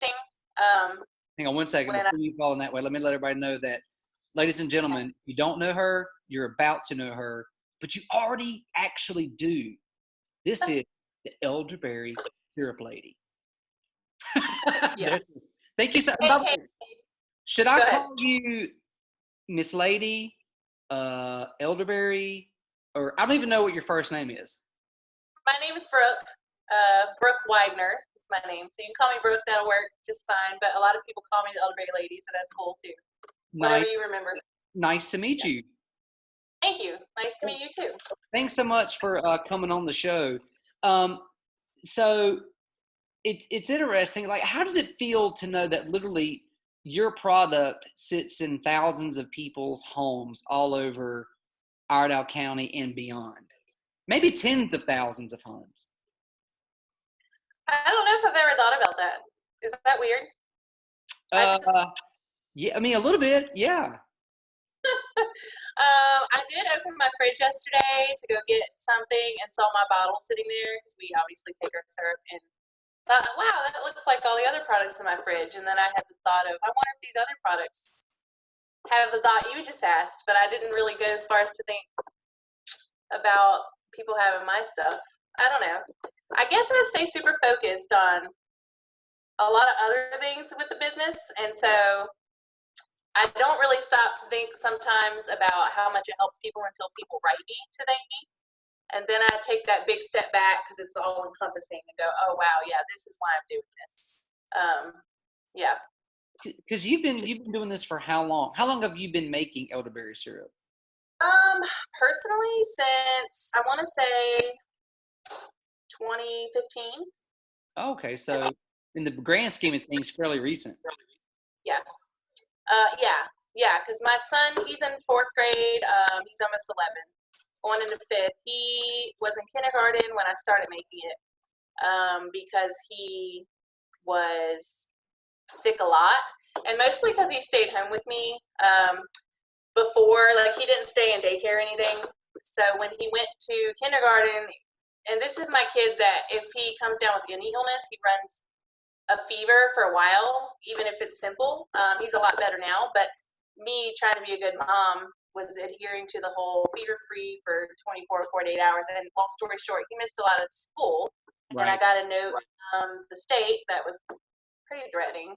Um, Hang on one second when I, before you fall in that way. Let me let everybody know that, ladies and okay. gentlemen, if you don't know her, you're about to know her, but you already actually do. This is the Elderberry Syrup Lady. Yeah. Thank you so Hey, much. hey, Should I go ahead. call you Miss Lady, Elderberry, or I don't even know what your first name is? My name is Brooke. Brooke Widener is my name. So you can call me Brooke, that'll work just fine. But a lot of people call me the Elderberry Lady, so that's cool too. Whatever Nice, you remember. nice to meet Yeah. you. Thank you. Nice to meet you too. Thanks so much for coming on the show. Um, so it's interesting. Like, how does it feel to know that literally your product sits in thousands of people's homes all over Iredell County and beyond? Maybe tens of thousands of homes. I don't know if I've ever thought about that. Is that weird? I just Uh, yeah, I mean a little bit. Yeah. I did open my fridge yesterday to go get something and saw my bottle sitting there because we obviously take our syrup and thought, wow, that looks like all the other products in my fridge. And then I had the thought of, I wonder if these other products have the thought you just asked, but I didn't really go as far as to think about people having my stuff. I don't know. I guess I stay super focused on a lot of other things with the business. And so I don't really stop to think sometimes about how much it helps people until people write me to thank me. And then I take that big step back because it's all encompassing and go, oh, wow, yeah, this is why I'm doing this. Yeah. Because you've been doing this for how long? How long have you been making elderberry syrup? Um, Personally, since I want to say 2015. Okay, so in the grand scheme of things, fairly recent. Yeah. Yeah. Yeah. Because my son, he's in fourth grade. He's almost 11, going into fifth. He was in kindergarten when I started making it because he was sick a lot. And mostly because he stayed home with me before, like, he didn't stay in daycare or anything. So when he went to kindergarten, and this is my kid that if he comes down with any illness, he runs a fever for a while, even if it's simple. He's a lot better now, but me trying to be a good mom was adhering to the whole fever free for 24 to 48 hours. And long story short, he missed a lot of school. And I Right. got a note from the state that was pretty threatening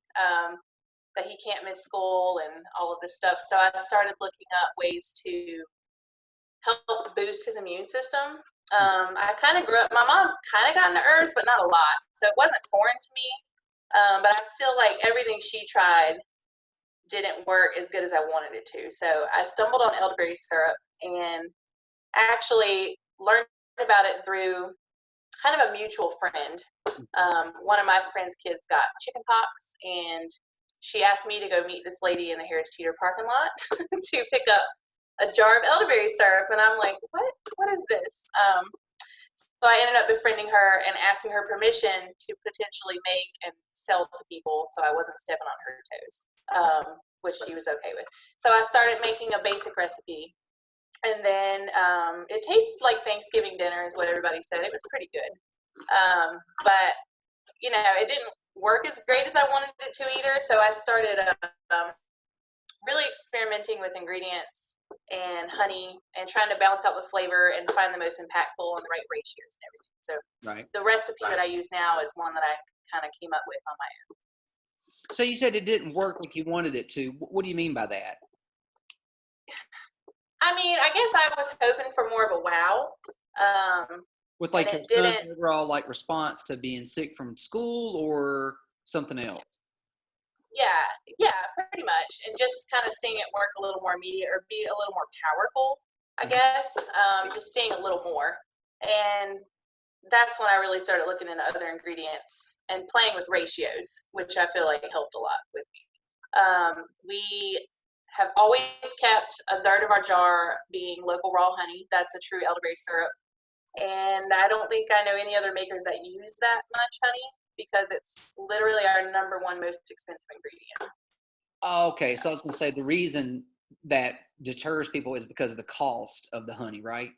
that he can't miss school and all of this stuff. So I started looking up ways to help boost his immune system. I kind of grew up, my mom kind of got into herbs, but not a lot. So it wasn't foreign to me. But I feel like everything she tried didn't work as good as I wanted it to. So I stumbled on elderberry syrup and actually learned about it through kind of a mutual friend. One of my friend's kids got chicken pox, and she asked me to go meet this lady in the Harris Teeter parking lot to pick up a jar of elderberry syrup. And I'm like, what is this? So I ended up befriending her and asking her permission to potentially make and sell to people so I wasn't stepping on her toes, which she was okay with. So I started making a basic recipe. And then it tasted like Thanksgiving dinner is what everybody said. It was pretty good. But, it didn't work as great as I wanted it to either. So I started really experimenting with ingredients and honey and trying to balance out the flavor and find the most impactful and the right ratios and everything. So Right. the recipe that I use now is one that I kind of came up with on my own. So you said it didn't work like you wanted it to. What do you mean by that? I mean, I guess I was hoping for more of a wow. With And like your it son's didn't. overall like response to being sick from school or something else? Yeah, pretty much. And just kind of seeing it work a little more immediate or be a little more powerful, I guess. Just seeing a little more. And that's when I really started looking into other ingredients and playing with ratios, which I feel like helped a lot with me. We have always kept a third of our jar being local raw honey. That's a true elderberry syrup. And I don't think I know any other makers that use that much honey because it's literally our number one most expensive ingredient. Oh, okay, so I was going to say the reason that deters people is because of the cost of the honey, right?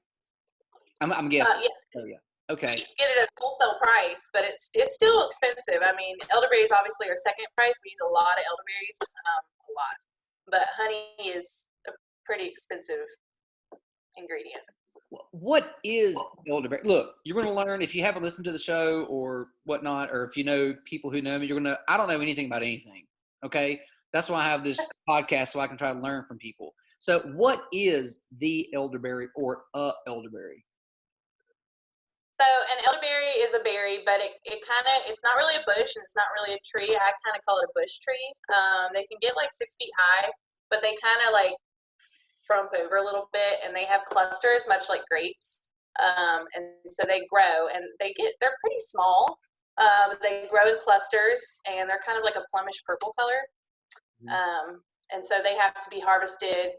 I'm guessing. Yeah, Oh, yeah. Okay. You can get it at wholesale price, but it's still expensive. I mean, elderberries obviously are second price. We use a lot of elderberries, a lot. But honey is a pretty expensive ingredient. What is elderberry? Look, you're going to learn if you haven't listened to the show or whatnot, or if you know people who know me, you're going to, I don't know anything about anything. Okay. That's why I have this podcast so I can try to learn from people. So what is the elderberry or a elderberry? So an elderberry is a berry, but it's not really a bush and it's not really a tree. I kind of call it a bush tree. They can get like 6 feet high, but they kind of like frump over a little bit, and they have clusters, much like grapes. And so they grow, and they're pretty small. They grow in clusters, and they're kind of like a plummish purple color. And so they have to be harvested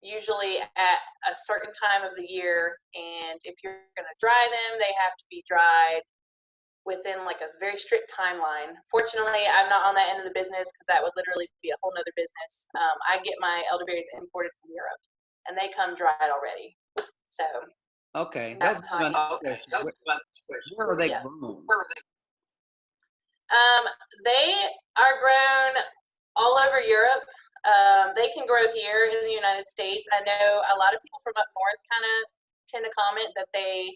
usually at a certain time of the year, and if you're going to dry them, they have to be dried within like a very strict timeline. Fortunately, I'm not on that end of the business because that would literally be a whole nother business. I get my elderberries imported from Europe, and they come dried already. So Okay, that's how I use question. Where are they grown? They are grown all over Europe. They can grow here in the United States. I know a lot of people from up north kind of tend to comment that they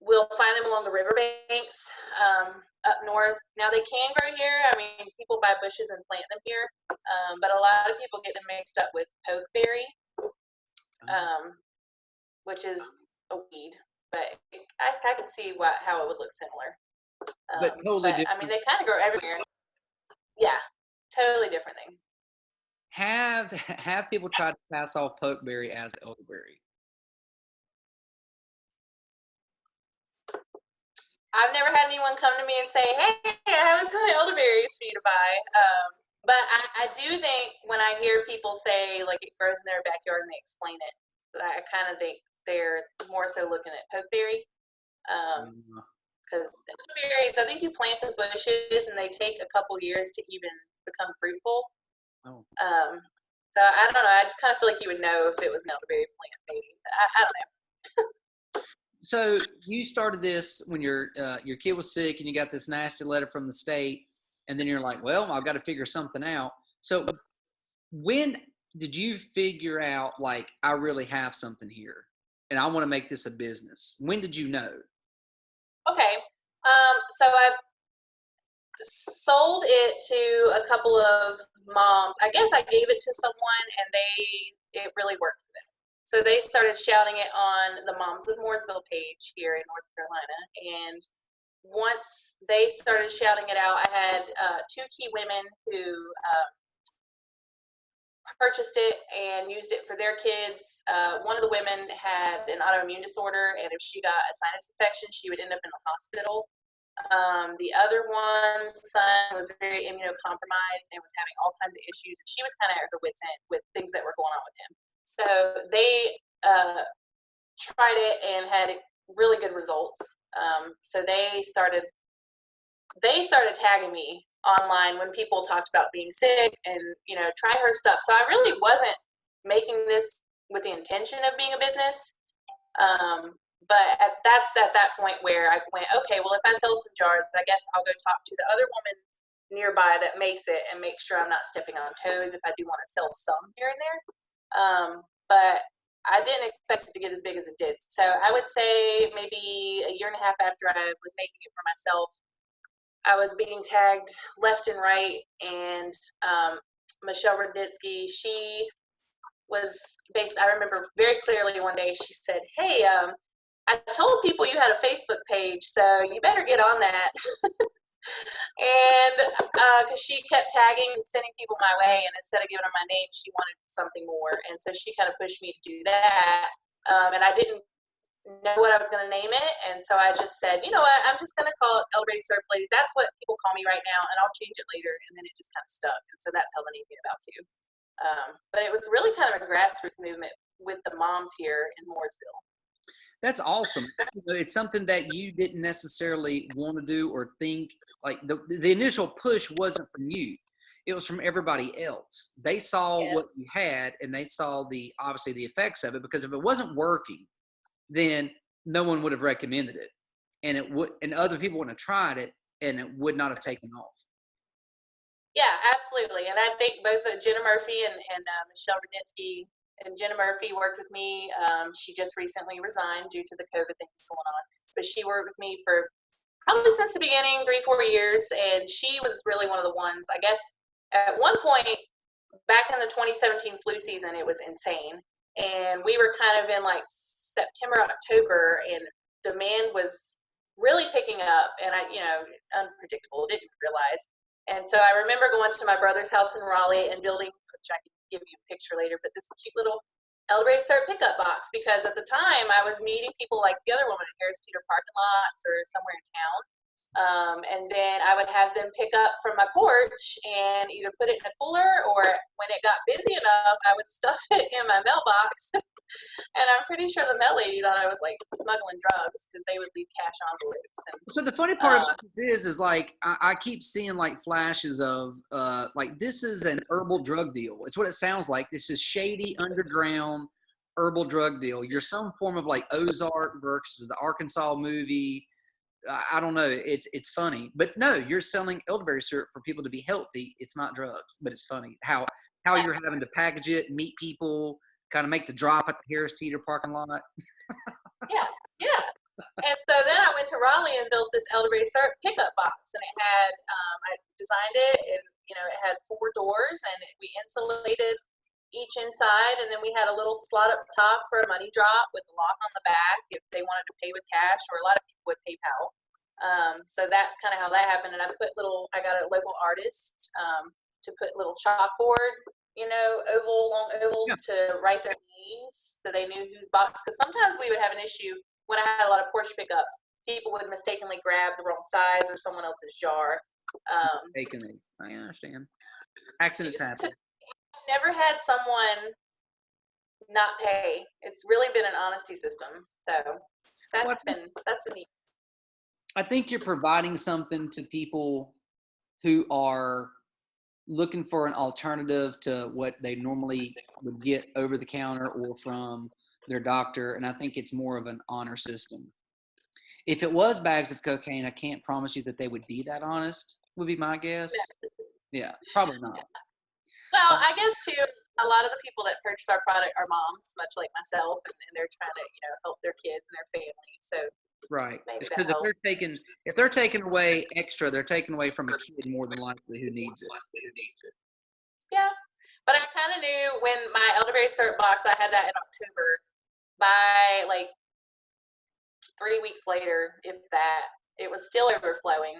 will find them along the riverbanks up north. Now they can grow here. I mean, people buy bushes and plant them here, but a lot of people get them mixed up with pokeberry, which is a weed. But I can see how it would look similar. But totally different. I mean, they kind of grow everywhere. Yeah, totally different thing. Have people tried to pass off pokeberry as elderberry? I've never had anyone come to me and say, "Hey, I have a ton of elderberries for you to buy." But I do think when I hear people say like it grows in their backyard and they explain it, that I kind of think they're more so looking at pokeberry. Because elderberries, I think you plant the bushes and they take a couple years to even become fruitful. Oh. So I don't know. I just kind of feel like you would know if it was an elderberry plant, maybe. I don't know. So you started this when your kid was sick, and you got this nasty letter from the state, and then you're like, "Well, I've got to figure something out." So when did you figure out like I really have something here, and I want to make this a business? When did you know? Okay. So I've sold it to a couple of moms. I guess I gave it to someone, and it really worked for them. So they started shouting it on the Moms of Mooresville page here in North Carolina. And once they started shouting it out, I had two key women who purchased it and used it for their kids. One of the women had an autoimmune disorder, and if she got a sinus infection, she would end up in the hospital. The other one's son was very immunocompromised and was having all kinds of issues, and she was kind of at her wit's end with things that were going on with him. So they tried it and had really good results. So they started tagging me online when people talked about being sick and try her stuff. So I really wasn't making this with the intention of being a business. But that's at that point where I went, okay, well, if I sell some jars, I guess I'll go talk to the other woman nearby that makes it and make sure I'm not stepping on toes if I do want to sell some here and there. But I didn't expect it to get as big as it did. So I would say maybe a year and a half after I was making it for myself, I was being tagged left and right. And Michelle Rudnitsky, she was based, I remember very clearly one day she said, "Hey, I told people you had a Facebook page, so you better get on that." And because she kept tagging and sending people my way, and instead of giving her my name, she wanted something more. And so she kind of pushed me to do that. And I didn't know what I was going to name it. And so I just said, you know what, I'm just going to call it Elderberry Syrup Lady. That's what people call me right now, and I'll change it later. And then it just kind of stuck. And so that's how the name came about too. But it was really kind of a grassroots movement with the moms here in Mooresville. That's awesome. It's something that you didn't necessarily want to do or think. Like the initial push wasn't from you; it was from everybody else. They saw what you had, and they saw obviously the effects of it. Because if it wasn't working, then no one would have recommended it. and other people wouldn't have tried it, and it would not have taken off. Yeah, absolutely. And I think both Jenna Murphy and Michelle Rudnitsky, and Jenna Murphy worked with me. She just recently resigned due to the COVID thing going on, but she worked with me for probably since the beginning, 3-4 years. And she was really one of the ones, I guess, at one point back in the 2017 flu season, it was insane. And we were kind of in like September, October, and demand was really picking up. And unpredictable, didn't realize. And so I remember going to my brother's house in Raleigh and building, which I can give you a picture later, but this cute little Elderberry Syrup pickup box, because at the time I was meeting people like the other woman in Harris Teeter parking lots or somewhere in town. And then I would have them pick up from my porch and either put it in a cooler, or when it got busy enough, I would stuff it in my mailbox. And I'm pretty sure the mail lady thought I was like smuggling drugs, because they would leave cash envelopes. And So the funny part about this is like I keep seeing like flashes of like this is an herbal drug deal. It's what it sounds like. This is shady underground herbal drug deal. You're some form of like Ozark versus the Arkansas movie. I don't know. It's funny, but no, you're selling elderberry syrup for people to be healthy. It's not drugs, but it's funny how yeah, you're having to package it, meet people, kind of make the drop at the Harris Teeter parking lot. yeah, yeah. And so then I went to Raleigh and built this elderberry syrup pickup box, and it had I designed it, and it had 4 doors, and we insulated each inside, and then we had a little slot up top for a money drop with a lock on the back if they wanted to pay with cash, or a lot of people with PayPal. So that's kind of how that happened. And I got a local artist to put little chalkboard, long ovals to write their names, so they knew whose box. Because sometimes we would have an issue when I had a lot of porch pickups. People would mistakenly grab the wrong size or someone else's jar. I understand. Accidents happen. I've never had someone not pay. It's really been an honesty system. So that's a neat. I think you're providing something to people who are looking for an alternative to what they normally would get over the counter or from their doctor. And I think it's more of an honor system. If it was bags of cocaine, I can't promise you that they would be that honest, would be my guess. Yeah, probably not. Well, I guess too, a lot of the people that purchase our product are moms, much like myself, and they're trying to, help their kids and their family. So right, because if they're taking away extra, they're taking away from a kid more than likely who needs it. Yeah, but I kind of knew when my elderberry syrup box, I had that in October. By like 3 weeks later, if that, it was still overflowing.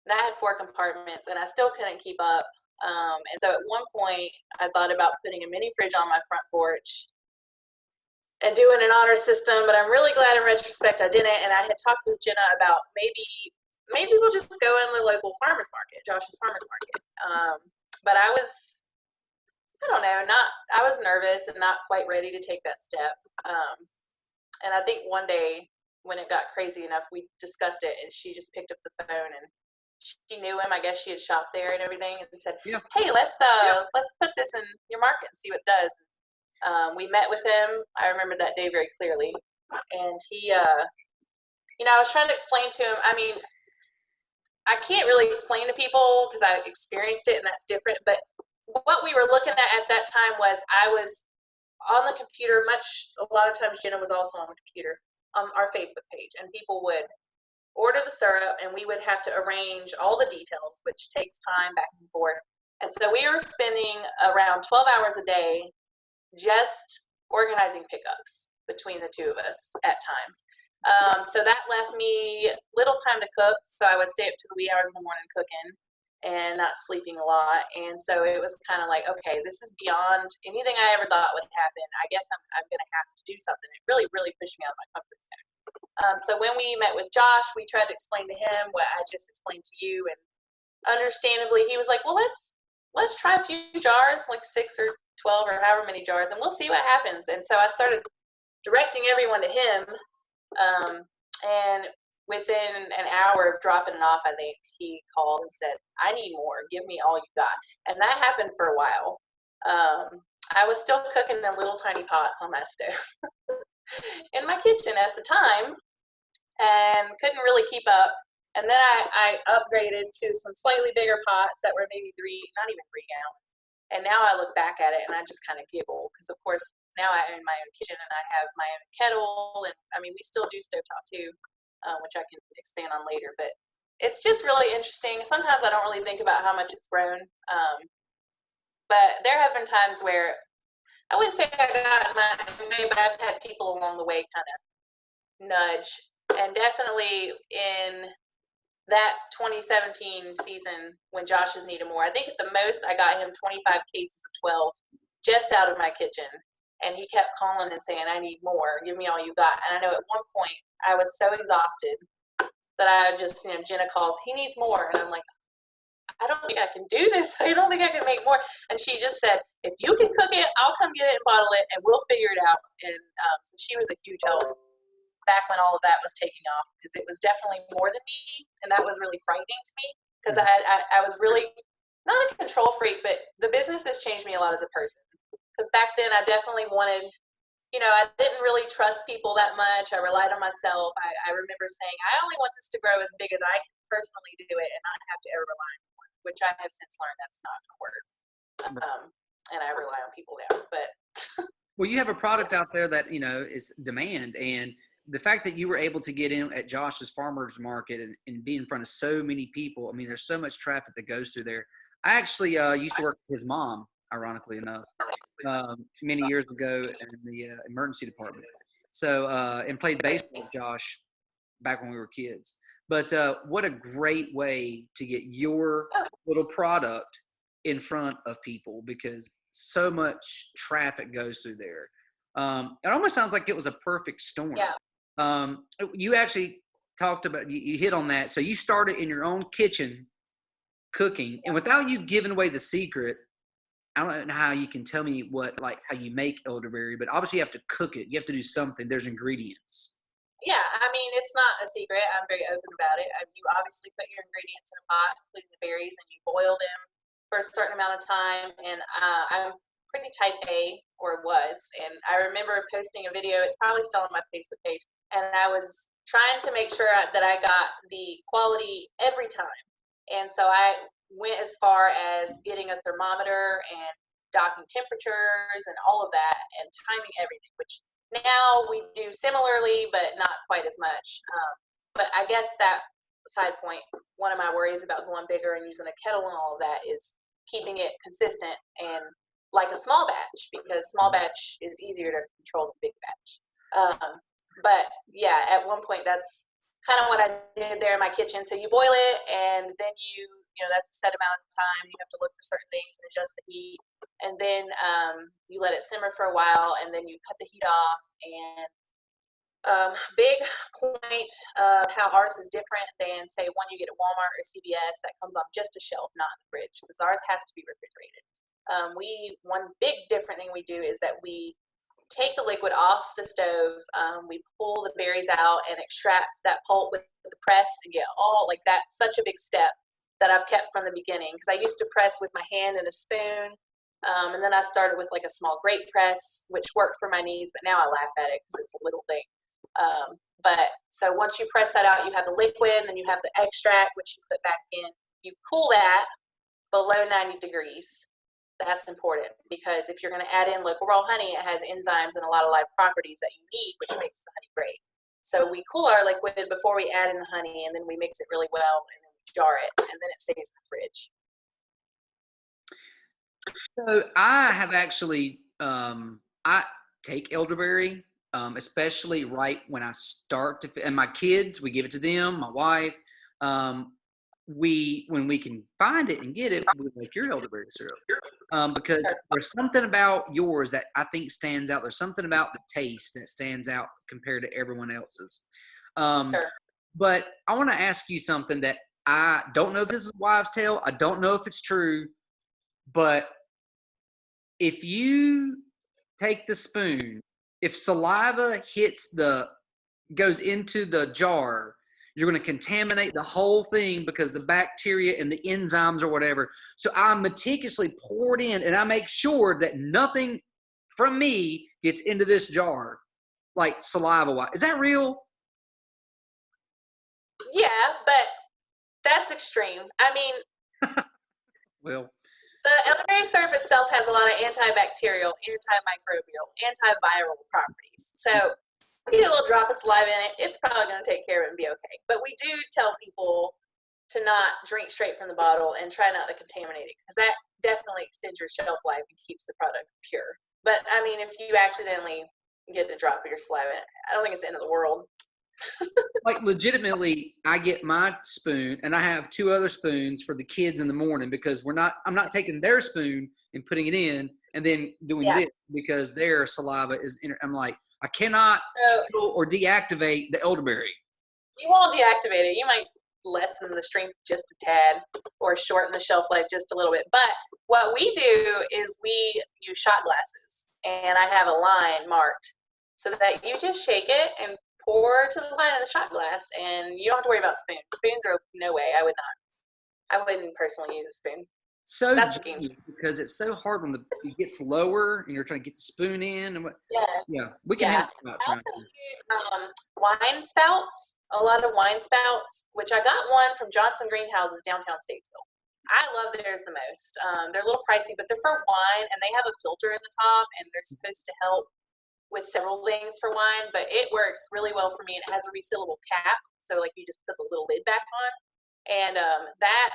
And I had 4 compartments, and I still couldn't keep up. And so at one point, I thought about putting a mini fridge on my front porch and doing an honor system. But I'm really glad in retrospect I didn't. And I had talked with Jenna about maybe we'll just go in the local farmers market, Josh's farmers market. But I don't know, I was nervous and not quite ready to take that step. And I think one day when it got crazy enough, we discussed it, and she just picked up the phone, and she knew him. I guess she had shopped there and everything, and said, "Hey, let's put this in your market and see what it does." We met with him. I remember that day very clearly, and he, I was trying to explain to him. I mean, I can't really explain to people because I experienced it, and that's different. But what we were looking at that time was I was on the computer. A lot of times Jenna was also on the computer on our Facebook page, and people would order the syrup, and we would have to arrange all the details, which takes time back and forth. And so we were spending around 12 hours a day just organizing pickups between the two of us at times. So that left me little time to cook. So I would stay up to the wee hours in the morning cooking and not sleeping a lot. And so it was kind of like, okay, this is beyond anything I ever thought would happen. I guess I'm going to have to do something. It really, really pushed me out of my comfort zone. So when we met with Josh, we tried to explain to him what I just explained to you. And understandably, he was like, well, let's try a few jars, like 6 or 12 or however many jars, and we'll see what happens. And so I started directing everyone to him. And within an hour of dropping it off, I think he called and said, I need more. Give me all you got. And that happened for a while. I was still cooking in little tiny pots on my stove in my kitchen at the time. and couldn't really keep up. And then I upgraded to some slightly bigger pots that were maybe not even 3 gallons. And now I look back at it and I just kind of giggle because, of course, now I own my own kitchen and I have my own kettle. And I mean, we still do stovetop too, which I can expand on later. But it's just really interesting. Sometimes I don't really think about how much it's grown. But there have been times where I wouldn't say I got my way, but I've had people along the way kind of nudge. And definitely in that 2017 season when Josh has needed more, I think at the most I got him 25 cases of 12 just out of my kitchen. And he kept calling and saying, I need more. Give me all you got. And I know at one point I was so exhausted that I just, Jenna calls, he needs more. And I'm like, I don't think I can do this. I don't think I can make more. And she just said, if you can cook it, I'll come get it and bottle it and we'll figure it out. And so she was a huge help back when all of that was taking off, because it was definitely more than me, and that was really frightening to me because I was really not a control freak, but the business has changed me a lot as a person. Because back then I definitely wanted, I didn't really trust people that much. I relied on myself. I remember saying, I only want this to grow as big as I can personally do it and not have to ever rely on anyone, which I have since learned that's not going to work. And I rely on people now, but. Well, you have a product out there that, is demand, and the fact that you were able to get in at Josh's farmer's market and be in front of so many people, I mean, there's so much traffic that goes through there. I actually used to work with his mom, ironically enough, many years ago in the emergency department. So, and played baseball with Josh back when we were kids. But what a great way to get your little product in front of people, because so much traffic goes through there. It almost sounds like it was a perfect storm. Yeah. You actually talked about, you hit on that. So you started in your own kitchen cooking, and without you giving away the secret, I don't know how you can tell me how you make elderberry, but obviously you have to cook it. You have to do something. There's ingredients. Yeah, I mean, it's not a secret. I'm very open about it. You obviously put your ingredients in a pot, including the berries, and you boil them for a certain amount of time. And I'm pretty type A, or was. And I remember posting a video. It's probably still on my Facebook page. And I was trying to make sure that I got the quality every time. And so I went as far as getting a thermometer and docking temperatures and all of that and timing everything, which now we do similarly, but not quite as much. But I guess that side point, one of my worries about going bigger and using a kettle and all of that is keeping it consistent and like a small batch, because small batch is easier to control than big batch. But yeah, at one point that's kind of what I did there in my kitchen. So you boil it, and then that's a set amount of time. You have to look for certain things and adjust the heat. And then you let it simmer for a while, and then you cut the heat off. And big point of how ours is different than, say, one you get at Walmart or CVS that comes on just a shelf, not in the fridge, because ours has to be refrigerated. One big different thing we do is that we take the liquid off the stove. We pull the berries out and extract that pulp with the press and get all, like, that's such a big step that I've kept from the beginning, because I used to press with my hand and a spoon. And then I started with like a small grape press, which worked for my needs, but now I laugh at it because it's a little thing. But so once you press that out, you have the liquid, and then you have the extract, which you put back in. You cool that below 90 degrees. That's important, because if you're going to add in local raw honey, it has enzymes and a lot of live properties that you need, which makes the honey great. So we cool our liquid before we add in the honey, and then we mix it really well, and then we jar it, and then it stays in the fridge. So I have actually, I take elderberry, especially right when I start to, and my kids, we give it to them, my wife. When we can find it and get it, we make your elderberry syrup. Because there's something about yours that I think stands out. There's something about the taste that stands out compared to everyone else's. But I want to ask you something that I don't know if this is a wives' tale. I don't know if it's true, but if you take the spoon, if saliva goes into the jar, you're going to contaminate the whole thing, because the bacteria and the enzymes or whatever. So I meticulously pour it in, and I make sure that nothing from me gets into this jar, like saliva-wise. Is that real? Yeah, but that's extreme. I mean, Well, the elderberry syrup itself has a lot of antibacterial, antimicrobial, antiviral properties. So you get a little drop of saliva in it, it's probably going to take care of it and be okay. But we do tell people to not drink straight from the bottle and try not to contaminate it, because that definitely extends your shelf life and keeps the product pure. But I mean, if you accidentally get a drop of your saliva, I don't think it's the end of the world. like legitimately, I get my spoon and I have two other spoons for the kids in the morning because I'm not taking their spoon and putting it in and then doing Yeah. this because their saliva is I'm like, I cannot So kill or deactivate the elderberry. you won't deactivate it. You might lessen the strength just a tad or shorten the shelf life just a little bit. But what we do is we use shot glasses, and I have a line marked so that you just shake it and pour to the line of the shot glass, and you don't have to worry about spoons. Spoons are no way. I would not. I wouldn't personally use a spoon. So That's a game. genius because it's so hard when it gets lower and you're trying to get the spoon in and what. Yes. Yeah, we can Yeah. handle that I around also here. use wine spouts, a lot of wine spouts, which I got one from Johnson Greenhouses downtown Statesville. I love theirs the most. They're a little pricey, but they're for wine, and they have a filter in the top, and they're supposed to help with several things for wine, but it works really well for me, and it has a resealable cap, so like you just put the little lid back on, and that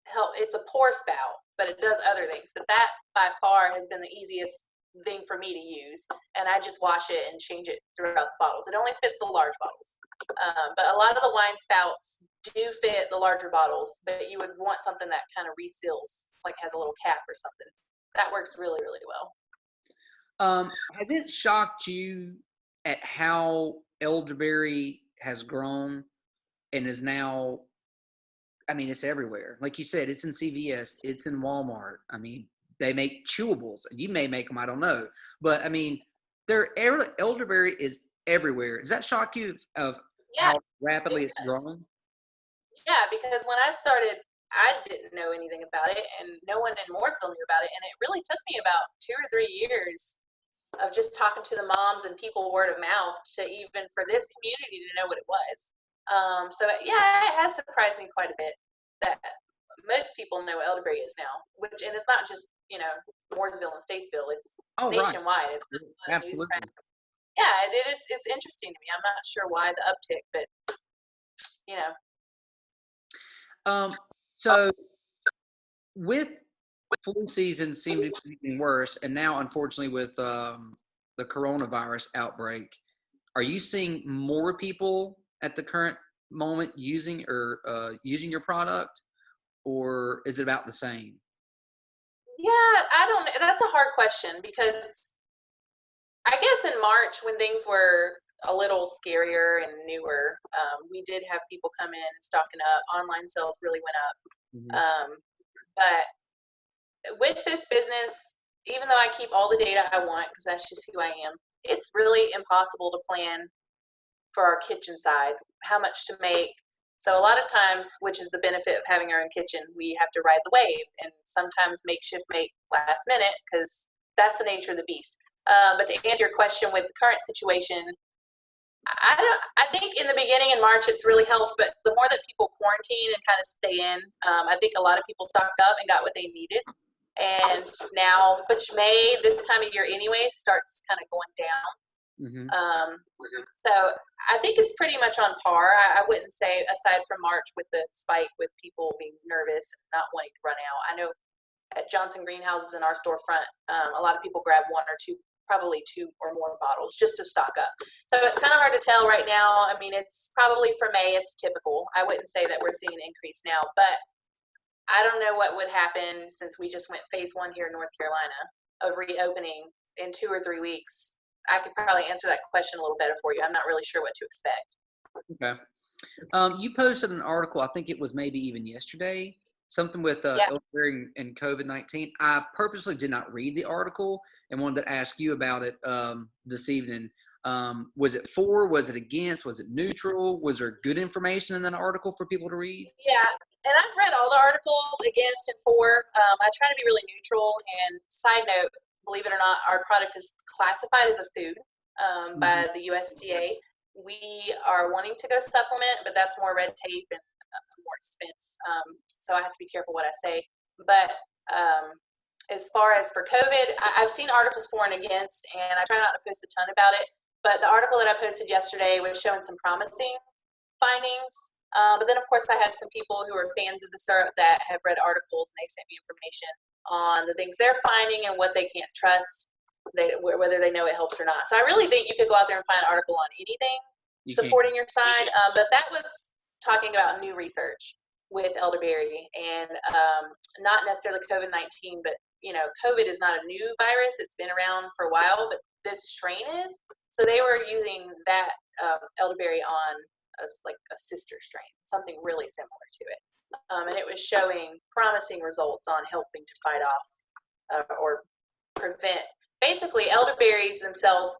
help. It's a pour spout, but it does other things. But that by far has been the easiest thing for me to use, and I just wash it and change it throughout the bottles. It only fits the large bottles, but a lot of the wine spouts do fit the larger bottles. But you would want something that kind of reseals, like has a little cap or something. That works really, really well. Has it shocked you at how elderberry has grown and is now? I mean, it's everywhere. Like you said, it's in CVS, it's in Walmart. I mean, they make chewables. You may make them, I don't know, but I mean, elderberry is everywhere. Does that shock you of Yeah, how rapidly it it's does. growing? Yeah, because when I started, I didn't know anything about it, and no one in Mooresville knew about it. And it really took me about 2 or 3 years of just talking to the moms and people word of mouth to even for this community to know what it was. So yeah, it has surprised me quite a bit that most people know what elderberry is now. Which and it's not just Mooresville and Statesville; it's Oh, right. nationwide. It's Yeah, a lot of news press. absolutely. Yeah, it is. It's interesting to me. I'm not sure why the uptick, but you know, Um, so with flu season seemed to be getting worse, and now unfortunately with the coronavirus outbreak, are you seeing more people at the current moment using your product, or is it about the same? yeah, I don't. That's a hard question because I guess in March when things were a little scarier and newer, we did have people come in stocking up. Online sales really went up. Hmm. But with this business, even though I keep all the data I want because that's just who I am, it's really impossible to plan for our kitchen side how much to make. So a lot of times, which is the benefit of having our own kitchen, we have to ride the wave and sometimes makeshift make last minute because that's the nature of the beast. But to answer your question with the current situation, I don't. I think in the beginning in March it's really helped, but the more that people quarantine and kind of stay in, I think a lot of people stocked up and got what they needed. And now, which May this time of year anyway starts kind of going down. Hmm. So I think it's pretty much on par. I wouldn't say aside from March with the spike with people being nervous and not wanting to run out. I know at Johnson Greenhouses in our storefront, a lot of people grab one or two, probably two or more bottles just to stock up. So it's kind of hard to tell right now. I mean, it's probably for May, it's typical. I wouldn't say that we're seeing an increase now, but I don't know what would happen since we just went phase one here in North Carolina of reopening in 2 or 3 weeks. I could probably answer that question a little better for you. I'm not really sure what to expect. Okay. You posted an article, I think it was maybe even yesterday, something with Yeah. elderberry and COVID-19. I purposely did not read the article and wanted to ask you about it this evening. Was it for? Was it against? Was it neutral? Was there good information in that article for people to read? Yeah, and I've read all the articles against and for. I try to be really neutral. And side note, believe it or not, our product is classified as a food Mhm. by the USDA. we are wanting to go supplement, but that's more red tape and more expense. So I have to be careful what I say. But as far as for COVID, I've seen articles for and against, and I try not to post a ton about it. But the article that I posted yesterday was showing some promising findings. But then, of course, I had some people who are fans of the syrup that have read articles, and they sent me information on the things they're finding and what they can't trust, whether they know it helps or not. So I really think you could go out there and find an article on anything supporting your side. But that was talking about new research with elderberry and not necessarily COVID-19, but COVID is not a new virus. It's been around for a while, but this strain is. So they were using that elderberry on like a sister strain, something really similar to it. And it was showing promising results on helping to fight off or prevent. Basically, elderberries themselves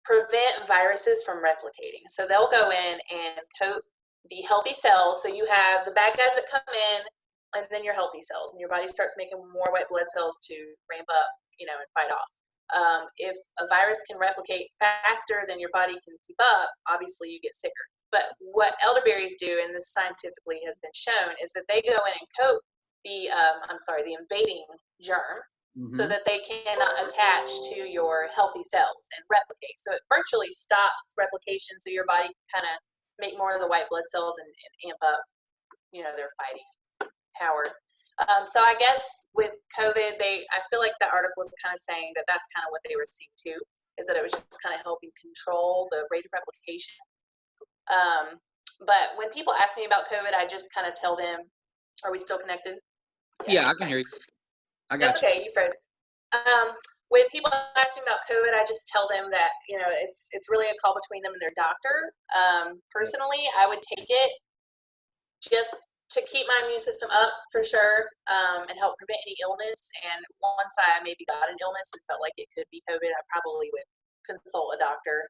prevent viruses from replicating. So they'll go in and coat the healthy cells. So you have the bad guys that come in, and then your healthy cells, and your body starts making more white blood cells to ramp up, and fight off. If a virus can replicate faster than your body can keep up, obviously you get sicker. But what elderberries do, and this scientifically has been shown, is that they go in and coat the invading germ, so that they cannot attach to your healthy cells and replicate. So it virtually stops replication, so your body can kind of make more of the white blood cells and amp up, their fighting power. So I guess with COVID, I feel like the article was kind of saying that that's kind of what they were seeing too, is that it was just kind of helping control the rate of replication. But when people ask me about COVID, I just kind of tell them, are we still connected? Yeah, I can hear you. I got That's okay, you froze. When people ask me about COVID, I just tell them that, it's really a call between them and their doctor. Personally, I would take it just to keep my immune system up for sure, and help prevent any illness. And once I maybe got an illness and felt like it could be COVID, I probably would consult a doctor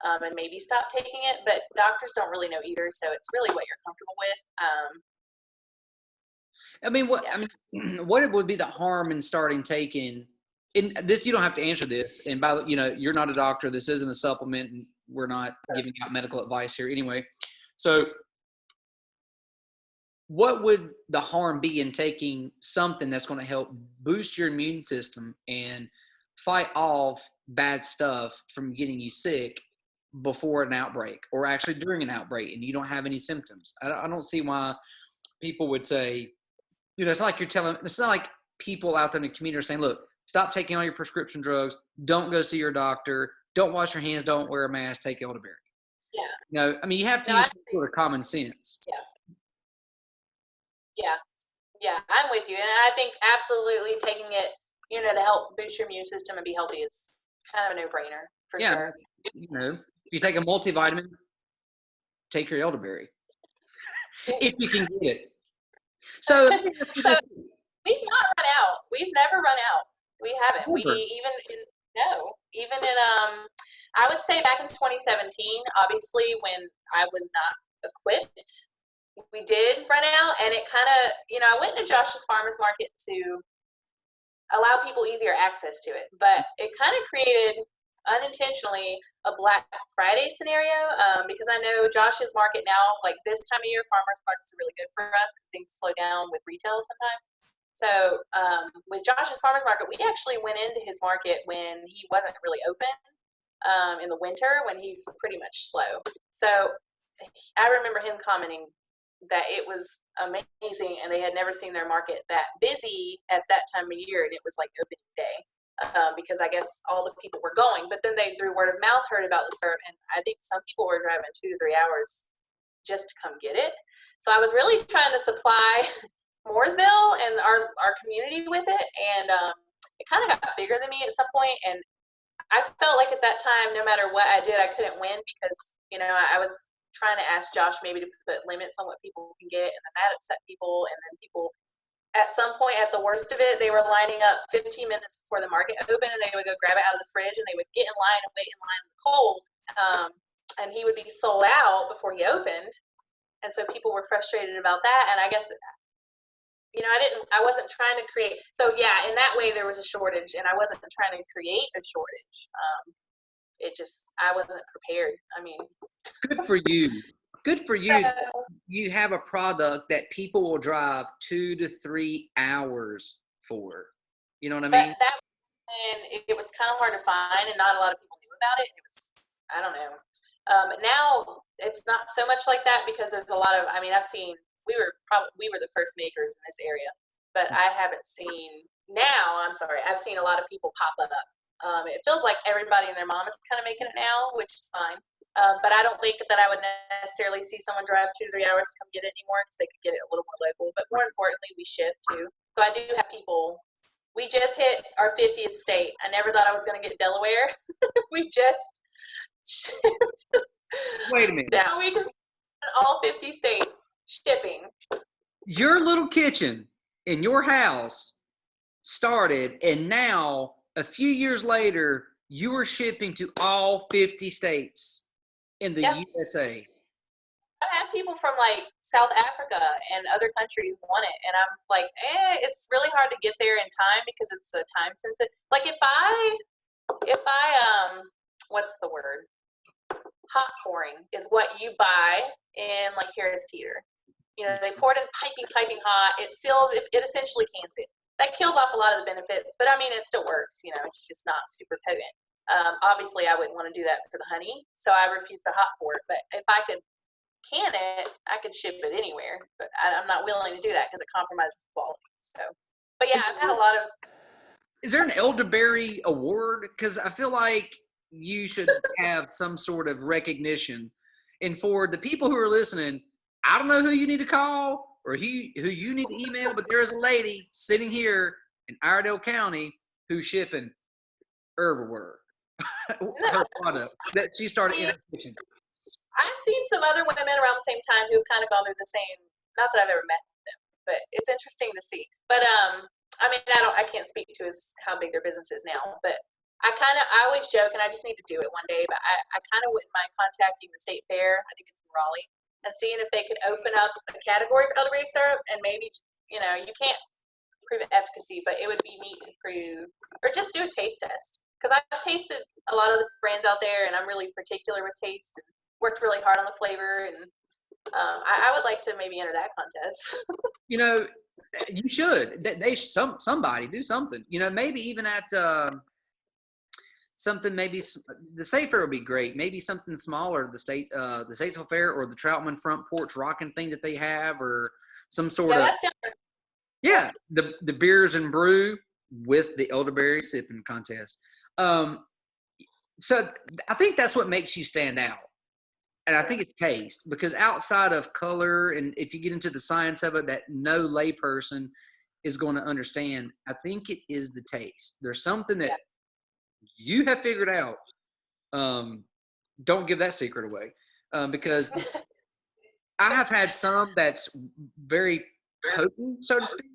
and maybe stop taking it. But doctors don't really know either, so it's really what you're comfortable with. What would be the harm in starting taking? And this, you don't have to answer this. And you're not a doctor. This isn't a supplement, and we're not giving out medical advice here anyway. So, what would the harm be in taking something that's going to help boost your immune system and fight off bad stuff from getting you sick before an outbreak, or actually during an outbreak, and you don't have any symptoms? I don't see why people would say, it's not like it's not like people out there in the community are saying, look, stop taking all your prescription drugs, don't go see your doctor, don't wash your hands, don't wear a mask, take elderberry. Yeah. You have to use some sort of common sense. Yeah, I'm with you. And I think absolutely taking it, to help boost your immune system and be healthy is kind of a no-brainer for sure. If you take a multivitamin, take your elderberry. If you can get it. So, we've not run out. We've never run out. We haven't. Even in I would say back in 2017, obviously when I was not equipped, we did run out, and it kind of, I went to Josh's Farmers Market to allow people easier access to it, but it kind of created unintentionally a Black Friday scenario, because I know Josh's Market now, like this time of year, farmers markets are really good for us because things slow down with retail sometimes. So with Josh's Farmers Market, we actually went into his market when he wasn't really open, in the winter when he's pretty much slow. So I remember him commenting that it was amazing, and they had never seen their market that busy at that time of year, and it was like opening day, because I guess all the people were going. But then they, through word of mouth, heard about the syrup, and I think some people were driving 2 to 3 hours just to come get it. So I was really trying to supply Mooresville and our community with it, and it kind of got bigger than me at some point, and I felt like at that time, no matter what I did, I couldn't win because, I was trying to ask Josh maybe to put limits on what people can get, and then that upset people. And then people, at some point, at the worst of it, they were lining up 15 minutes before the market opened, and they would go grab it out of the fridge, and they would get in line and wait in line in the cold, and he would be sold out before he opened. And so people were frustrated about that, and I guess, I wasn't trying to create. So yeah, in that way, there was a shortage, and I wasn't trying to create a shortage. I wasn't prepared. I mean, Good for you. Good for you. so, You have a product that people will drive 2 to 3 hours for. You know what I but mean? that and it was kind of hard to find, and not a lot of people knew about it. It was, I don't know. Now it's not so much like that because there's a lot of. I mean, we were the first makers in this area, but I haven't seen now. I'm sorry, I've seen a lot of people pop up. It feels like everybody and their mom is kind of making it now, which is fine. But I don't think that I would necessarily see someone drive 2 to 3 hours to come get it anymore because they could get it a little more local. But more importantly, we ship too. So I do have people. We just hit our 50th state. I never thought I was going to get Delaware. We just shipped. Wait a minute. Now we can all 50 states shipping. Your little kitchen in your house started, and now a few years later, you are shipping to all 50 states in the Yep. USA. I have people from like South Africa and other countries want it, and I'm like, it's really hard to get there in time because it's a time sensitive. Like if I what's the word? Hot pouring is what you buy in like Harris Teeter. You know, they pour it in piping hot. It seals. It essentially cans it. That kills off a lot of the benefits, but I mean, it still works. You know, it's just not super potent. Obviously, I wouldn't want to do that for the honey, so I refuse to hot pour it. But if I could can it, I could ship it anywhere, but I'm not willing to do that because it compromises quality. So, but yeah, I've had a lot of. Is there an elderberry award? Because I feel like you should have some sort of recognition. And for the people who are listening, I don't know who you need to call or who you need to email, but there is a lady sitting here in Iredell County who's shipping everywhere. Her product that she started in her kitchen. I've seen some other women around the same time who've kind of gone through the same. Not that I've ever met them, but it's interesting to see. But I mean, I can't speak to how big their business is now, but I always joke, and I just need to do it one day. But I kind of wouldn't mind contacting the state fair. I think it's in Raleigh, and seeing if they could open up a category for elderberry syrup, and maybe you can't prove efficacy, but it would be neat to prove, or just do a taste test. Because I've tasted a lot of the brands out there, and I'm really particular with taste, and worked really hard on the flavor. And I would like to maybe enter that contest. You know, you should. Somebody do something. You know, maybe even at something. Maybe the state fair would be great. Maybe something smaller, the Statesville Fair or the Troutman Front Porch Rocking thing that they have, or some sort of. Yeah, the beers and brew with the elderberry sipping contest. So I think that's what makes you stand out. And I think it's taste, because outside of color, and if you get into the science of it that no layperson is going to understand, I think it is the taste. There's something that you have figured out. Don't give that secret away, because I have had some that's very potent, so to speak,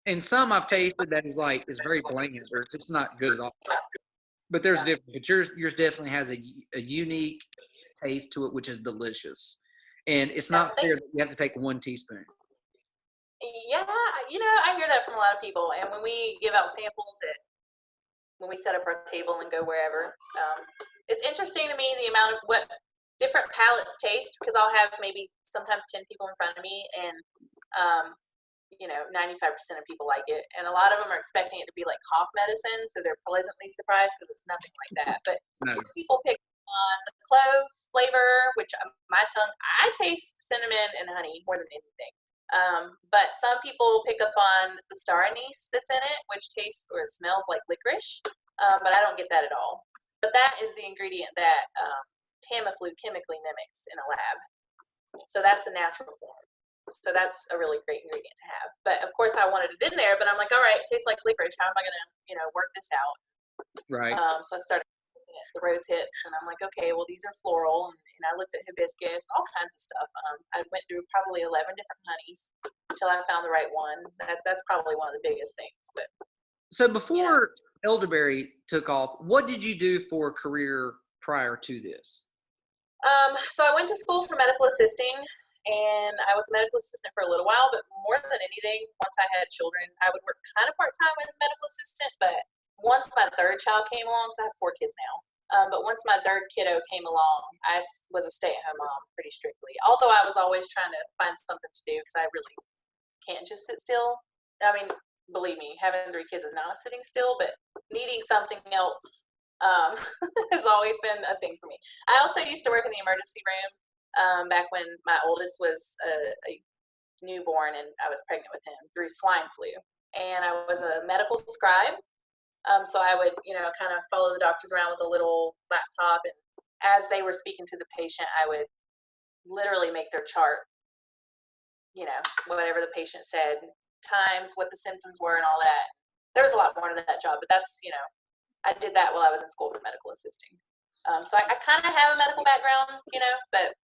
and some I've tasted that is very bland, or it's just not good at all. But there's different. But yours definitely has a unique taste to it, which is delicious. And it's not fair that you have to take 1 teaspoon. Yeah, I hear that from a lot of people. And when we give out samples when we set up our table and go wherever, it's interesting to me the amount of what different palates taste, because I'll have maybe sometimes 10 people in front of me, and 95% of people like it, and a lot of them are expecting it to be like cough medicine, so they're pleasantly surprised because it's nothing like that. But some people pick on the clove flavor, which my tongue, I taste cinnamon and honey more than anything. But some people pick up on the star anise that's in it, which tastes or smells like licorice, but I don't get that at all. But that is the ingredient that Tamiflu chemically mimics in a lab. So that's the natural form. So that's a really great ingredient to have. But of course I wanted it in there, but I'm like, all right, it tastes like licorice. How am I going to, work this out? Right. So I started looking at the rose hips, and I'm like, okay, well, these are floral. And I looked at hibiscus, all kinds of stuff. I went through probably 11 different honeys until I found the right one. That's probably one of the biggest things. But so before elderberry took off, what did you do for a career prior to this? So I went to school for medical assisting, and I was a medical assistant for a little while, but more than anything, once I had children, I would work kind of part-time as a medical assistant, but once my third child came along, because I have 4 kids now, But once my third kiddo came along, was a stay-at-home mom pretty strictly. Although I was always trying to find something to do because I really can't just sit still. I mean, believe me, having 3 kids is not sitting still, but needing something else has always been a thing for me. I also used to work in the emergency room back when my oldest was a newborn and I was pregnant with him through swine flu. And I was a medical scribe. So I would, kind of follow the doctors around with a little laptop. And as they were speaking to the patient, I would literally make their chart, whatever the patient said, times, what the symptoms were, and all that. There was a lot more to that job, but that's, I did that while I was in school for medical assisting. So I kind of have a medical background, but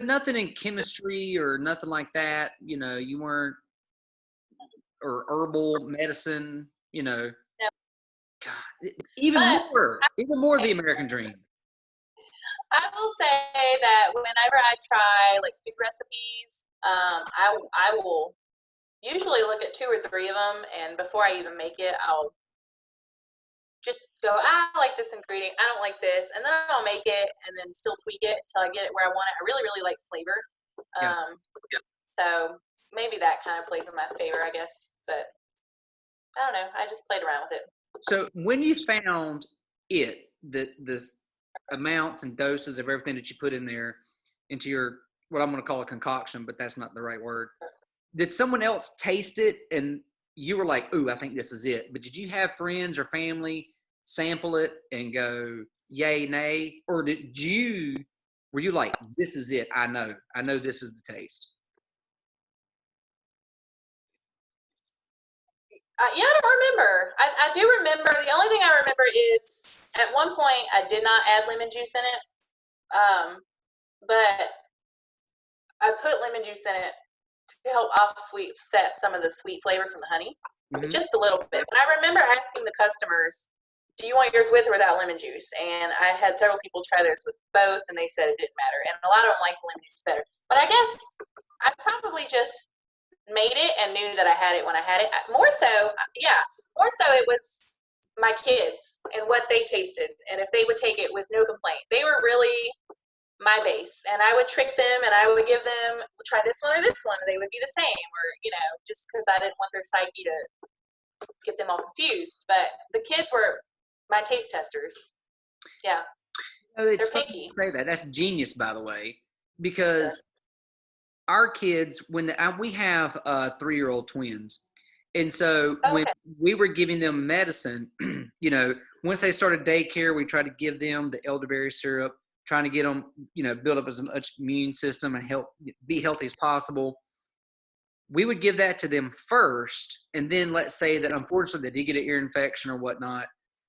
nothing in chemistry or nothing like that. You weren't, or herbal medicine. no. God, even more the American dream. I will say that whenever I try like food recipes, I will usually look at 2 or 3 of them, and before I even make it, I'll just go, I like this ingredient, I don't like this, and then I'll make it and then still tweak it till I get it where I want it. I really, really like flavor. Yeah. So maybe that kind of plays in my favor, I guess. But I don't know. I just played around with it. So when you found the amounts and doses of everything that you put in there into your, what I'm going to call a concoction, but that's not the right word. Did someone else taste it and you were like, ooh, I think this is it? But did you have friends or family sample it and go, yay, nay? Or were you like, this is it? I know this is the taste. Yeah, I don't remember. I do remember. The only thing I remember is at one point I did not add lemon juice in it. But I put lemon juice in it to help offset some of the sweet flavor from the honey, just a little bit. But I remember asking the customers, do you want yours with or without lemon juice? And I had several people try theirs with both, and they said it didn't matter. And a lot of them liked lemon juice better. But I guess I probably just made it and knew that I had it when I had it. More so it was my kids and what they tasted, and if they would take it with no complaint. They were really my base, and I would trick them and I would give them, try this one or this one, and they would be the same, or just because I didn't want their psyche to get them all confused. But the kids were my taste testers. Yeah. They're picky. Say that. That's genius, by the way, because our kids, when we have 3-year-old twins, and so when we were giving them medicine, once they started daycare, we tried to give them the elderberry syrup, trying to get them, build up as much immune system and help be healthy as possible. We would give that to them first, and then let's say that unfortunately they did get an ear infection or whatnot,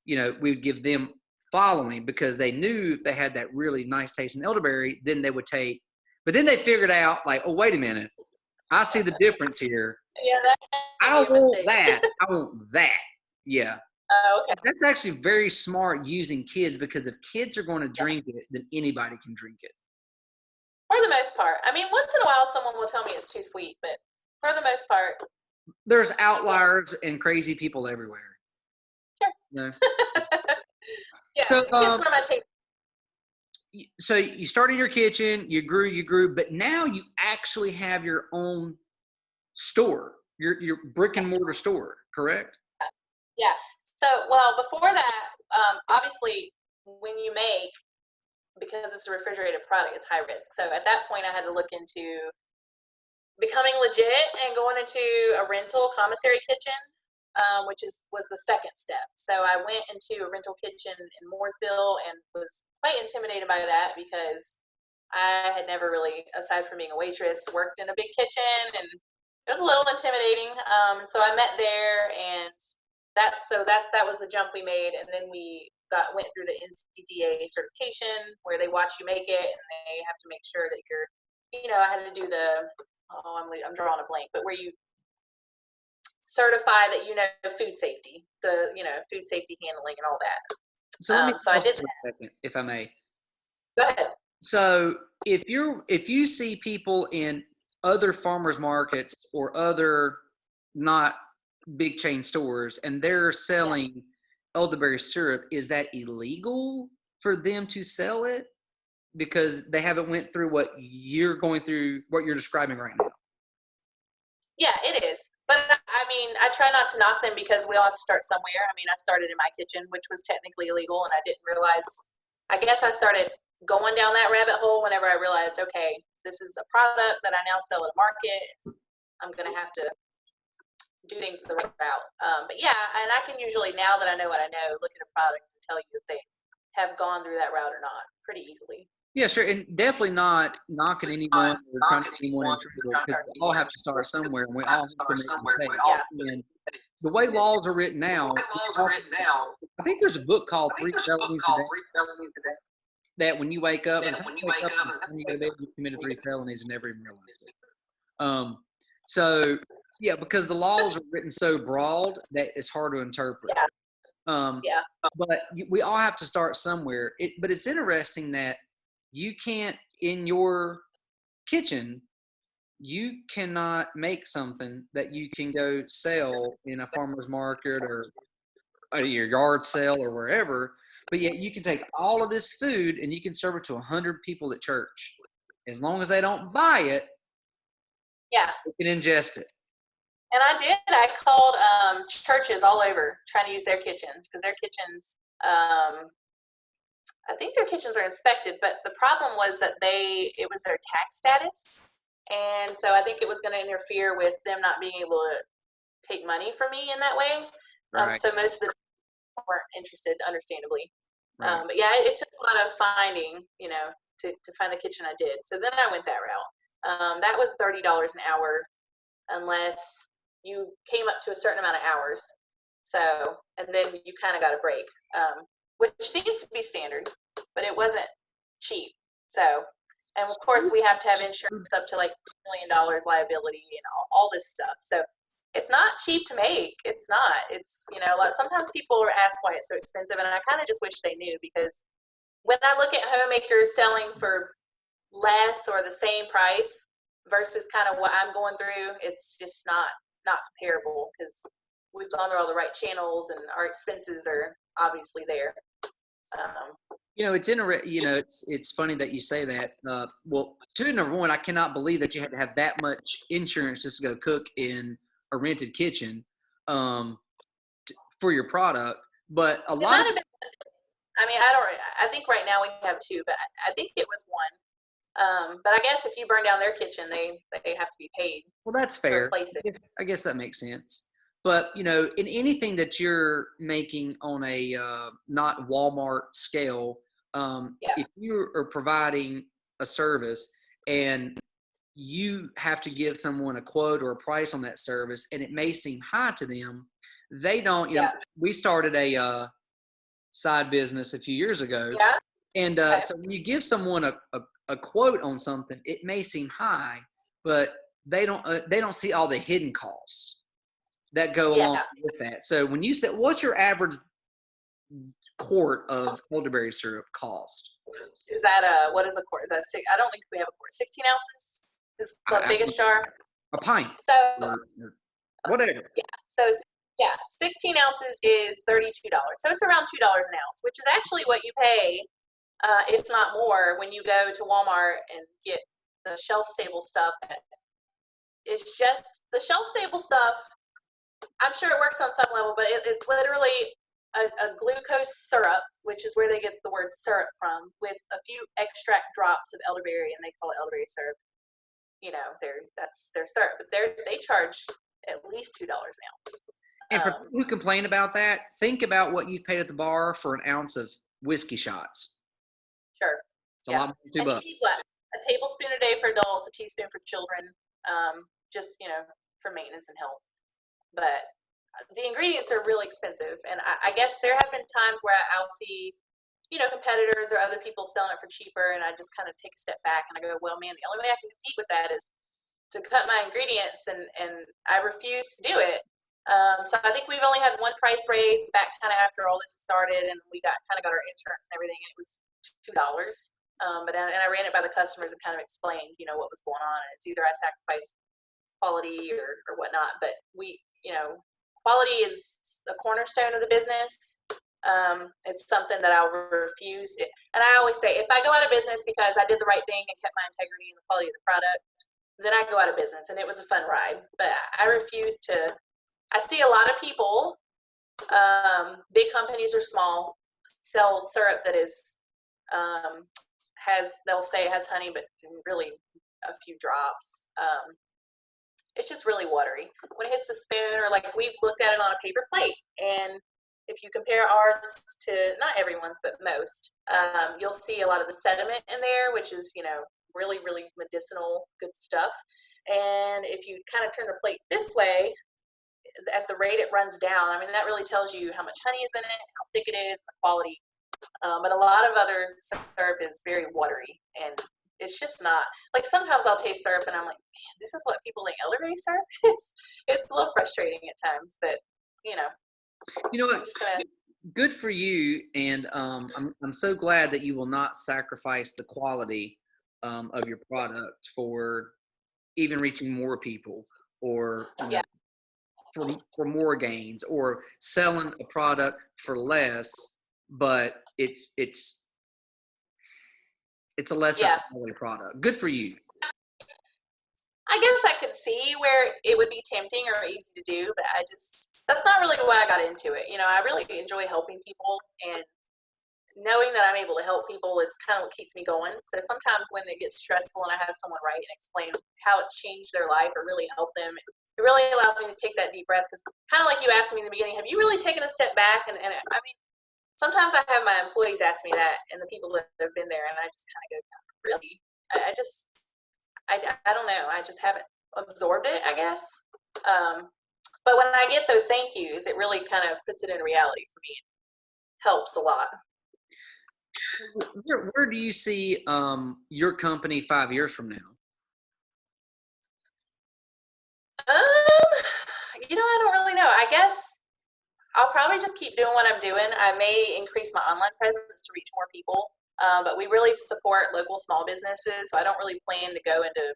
we would give them following, because they knew if they had that really nice tasting elderberry, then they would take. But then they figured out, like, oh, wait a minute, I see the difference here. Yeah, I want that. I want that. Yeah. Oh, okay. That's actually very smart using kids, because if kids are going to drink it, then anybody can drink it. For the most part. I mean, once in a while someone will tell me it's too sweet, but for the most part. There's outliers and crazy people everywhere. Sure. Yeah, so, kids were my taste. So you started your kitchen, you grew, but now you actually have your own store, your brick and mortar store, correct? Yeah. So, well, before that, obviously, when you make, because it's a refrigerated product, it's high risk. So at that point, I had to look into becoming legit and going into a rental commissary kitchen, which was the second step. So I went into a rental kitchen in Mooresville and was quite intimidated by that, because I had never really, aside from being a waitress, worked in a big kitchen, and it was a little intimidating. So I met there, and that was the jump we made, and then we went through the NCDA certification, where they watch you make it, and they have to make sure that you're, I had to do I'm drawing a blank, but where you certify that food safety, food safety handling and all that. So I did that. If I may. Go ahead. So if you see people in other farmers markets or other not big chain stores, and they're selling elderberry syrup, is that illegal for them to sell it because they haven't went through what you're going through, what you're describing right now? Yeah, it is. But I mean, I try not to knock them because we all have to start somewhere. I mean, I started in my kitchen, which was technically illegal, and I didn't realize. I guess I started going down that rabbit hole whenever I realized, okay, this is a product that I now sell at a market. I'm going to have to do things the right route. But yeah, and I can usually, now that I know what I know, look at a product and tell you if they have gone through that route or not pretty easily. Yeah, sure, and definitely not knocking anyone or trying to get anyone in trouble because we all have to start somewhere, and we all have to make mistakes. Yeah. And the way laws are written now, I think there's a book called Three Felonies a Day that when you wake up and when you go to bed, you committed 3 felonies and never even realized it. So yeah, because the laws are written so broad that it's hard to interpret. Yeah. Yeah. But we all have to start somewhere. But it's interesting that you can't, in your kitchen, you cannot make something that you can go sell in a farmer's market or your yard sale or wherever, but yet you can take all of this food and you can serve it to 100 people at church. As long as they don't buy it, Yeah. you can ingest it. And I did. I called churches all over trying to use their kitchens because their kitchens, I think their kitchens are inspected, but the problem was that it was their tax status. And so I think it was going to interfere with them not being able to take money from me in that way. Right. So most of the people weren't interested, understandably. Right. But yeah, it took a lot of finding, to find the kitchen I did. So then I went that route. That was $30 an hour unless you came up to a certain amount of hours. So, and then you kind of got a break, which seems to be standard, but it wasn't cheap. So, and of course we have to have insurance up to like $2 million liability and all this stuff. So it's not cheap to make. It's not. It's, sometimes people ask why it's so expensive, and I kind of just wish they knew, because when I look at homemakers selling for less or the same price versus kind of what I'm going through, it's just not comparable because we've gone through all the right channels and our expenses are obviously there. It's interesting. It's funny that you say that. Well, number one, I cannot believe that you had to have that much insurance just to go cook in a rented kitchen for your product. But a lot of, I think right now we have two, but I think it was one. But I guess if you burn down their kitchen, they have to be paid. Well, that's fair. To replace it. I guess that makes sense. But, in anything that you're making on a not Walmart scale, if you are providing a service and you have to give someone a quote or a price on that service, and it may seem high to them, they don't, we started a side business a few years ago. Yeah. And so when you give someone a quote on something, it may seem high, but they don't see all the hidden costs that go along with that. So when you said, what's your average quart of elderberry syrup cost? Is that what is a quart? Is that I don't think we have a quart. 16 ounces is the biggest jar. A pint. So or whatever. Yeah. So 16 ounces is $32. So it's around $2 an ounce, which is actually what you pay, if not more, when you go to Walmart and get the shelf-stable stuff. It's just the shelf-stable stuff. I'm sure it works on some level, but it's literally a glucose syrup, which is where they get the word syrup from, with a few extract drops of elderberry, and they call it elderberry syrup. That's their syrup, but they charge at least $2 an ounce. And for people who complain about that, think about what you've paid at the bar for an ounce of whiskey shots. Sure. It's a lot more than $2. You need what? A tablespoon a day for adults, a teaspoon for children, just for maintenance and health. But the ingredients are really expensive, and I guess there have been times where I'll see, competitors or other people selling it for cheaper, and I just kind of take a step back and I go, well, man, the only way I can compete with that is to cut my ingredients, and I refuse to do it. So I think we've only had one price raise back kind of after all this started, and we got our insurance and everything, and it was $2. But I ran it by the customers and kind of explained, what was going on. And it's either I sacrifice quality or whatnot, but quality is a cornerstone of the business. It's something that I'll refuse. And I always say, if I go out of business because I did the right thing and kept my integrity and the quality of the product, then I go out of business. And it was a fun ride. But I refuse to. I see a lot of people, big companies or small, sell syrup that is they'll say it has honey, but really a few drops. It's just really watery. When it hits the spoon, or like we've looked at it on a paper plate, and if you compare ours to not everyone's, but most, you'll see a lot of the sediment in there, which is, really, really medicinal, good stuff. And if you kind of turn the plate this way, at the rate it runs down, I mean, that really tells you how much honey is in it, how thick it is, the quality. But a lot of other syrup is very watery, and it's just not, like, sometimes I'll taste syrup and I'm like, man, this is what people think elderberry syrup is. It's a little frustrating at times, but You know what? I'm just gonna. Good for you, and I'm so glad that you will not sacrifice the quality of your product for even reaching more people, or Yeah. For more gains, or selling a product for less, but it's a lesser quality product. Good for you. I guess I could see where it would be tempting or easy to do, but that's not really why I got into it. I really enjoy helping people, and knowing that I'm able to help people is kind of what keeps me going. So sometimes when it gets stressful and I have someone write and explain how it's changed their life or really help them, it really allows me to take that deep breath, because kind of like you asked me in the beginning, have you really taken a step back? And I mean, sometimes I have my employees ask me that, and the people that have been there, and I just kind of go, really? I don't know. I just haven't absorbed it, I guess. But when I get those thank yous, it really kind of puts it in reality for me. It helps a lot. Where do you see your company 5 years from now? I don't really know. I guess I'll probably just keep doing what I'm doing. I may increase my online presence to reach more people, but we really support local small businesses, so I don't really plan to go into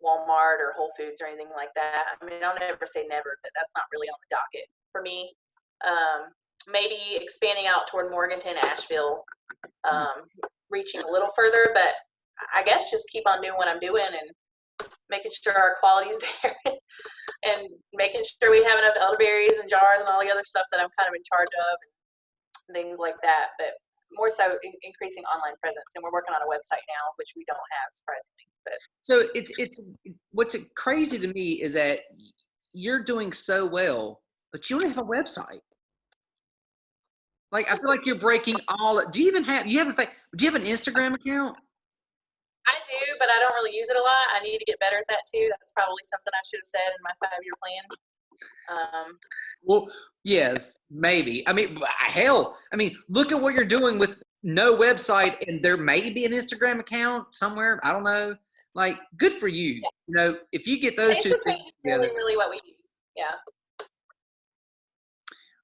Walmart or Whole Foods or anything like that. I mean, I'll never say never, but that's not really on the docket for me. Maybe expanding out toward Morganton, Asheville, reaching a little further, but I guess just keep on doing what I'm doing and making sure our quality's there and making sure we have enough elderberries and jars and all the other stuff that I'm kind of in charge of and things like that. But more so increasing online presence, and we're working on a website now, which we don't have, surprisingly. But so it's what's crazy to me is that you're doing so well, but you don't have a website. Like, I feel like you're breaking all. Do you have an Instagram account? I do, but I don't really use it a lot. I need to get better at that too. That's probably something I should have said in my 5-year plan. Well, yes, maybe. I mean, hell, look at what you're doing with no website, and there may be an Instagram account somewhere. I don't know. Like, good for you. Yeah. If you get those two things together. Really what we use. Yeah.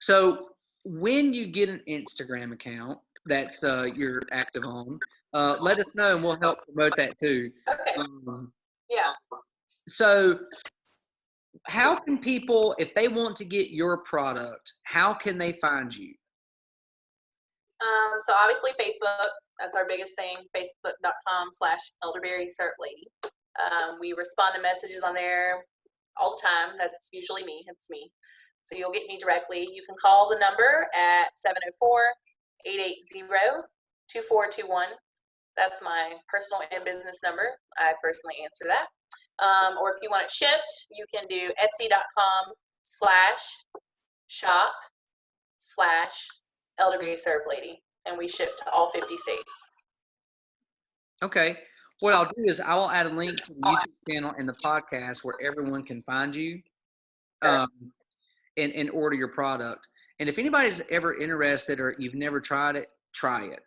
So when you get an Instagram account that's you're active on, let us know and we'll help promote that too. Okay. Yeah. So how can people, if they want to get your product, how can they find you? So obviously Facebook, that's our biggest thing, facebook.com/Elderberry Syrup Lady. We respond to messages on there all the time. That's usually me. It's me. So you'll get me directly. You can call the number at 704-880-2421. That's my personal and business number. I personally answer that. Or if you want it shipped, you can do etsy.com/shop/Elderberry Syrup Lady, and we ship to all 50 states. Okay. What I'll do is I will add a link to the YouTube channel and the podcast where everyone can find you and order your product. And if anybody's ever interested or you've never tried it, try it.